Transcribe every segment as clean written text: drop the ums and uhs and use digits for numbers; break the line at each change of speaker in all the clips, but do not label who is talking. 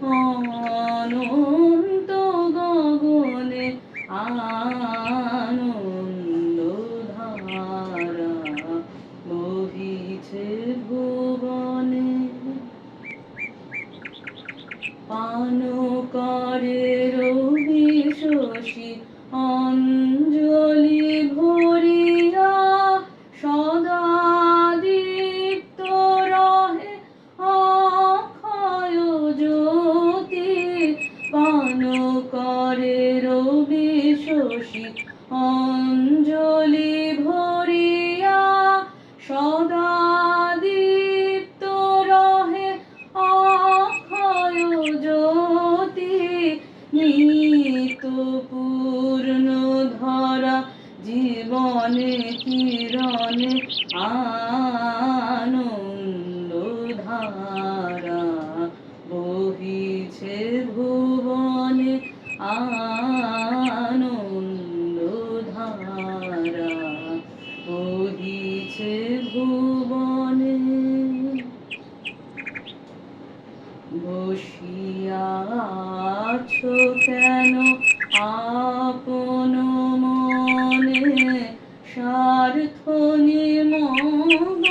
অনন্ত গগনে আনন্দ ধারা বহিছে ভুবনে। পান করে রবি শশী অঞ্জলি ভরিয়া, সদা দীপ্ত রহে অক্ষয় জ্যোতি। পান করে রবি শশী অঞ্জলি ভরিয়া, সদা দীপ্ত রহে অক্ষয় জ্যোতি। নিত পূর্ণ ধরা জীবনে কিরণে আনন্দ ধারা বহিছে ভুবনে, আনন্দ ধারা বহিছে ভুবনে। বসিয়া আছো কেন আপন মনে, স্বার্থ নিমগ্ন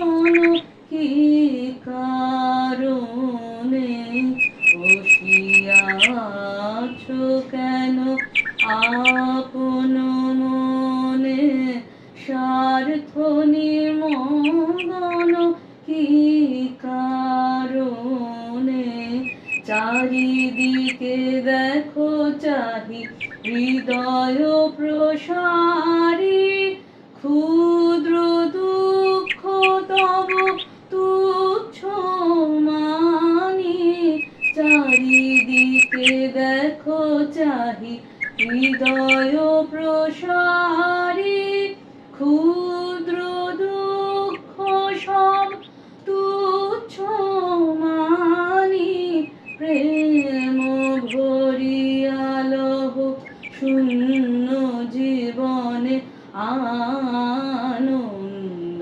কি কারণে? বসিয়া আছো কেন আপন মনে, স্বার্থ নিমগ্ন কি কারণে? চারিদিকে দেখো চাহি হৃদয় প্রসারী, ক্ষুদ্র দুঃখ তব তুচ্ছ মানি। চারিদিকে দেখো চাহি হৃদয় প্রসারী, ক্ষুদ্র দুঃখ সব তুচ্ছ মানি। প্রেম ভরিয়া লহ শূন্য জীবনে আনন্দ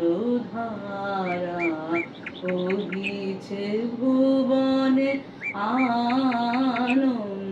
ধারা বহিছে ভুবনে, আনন্দ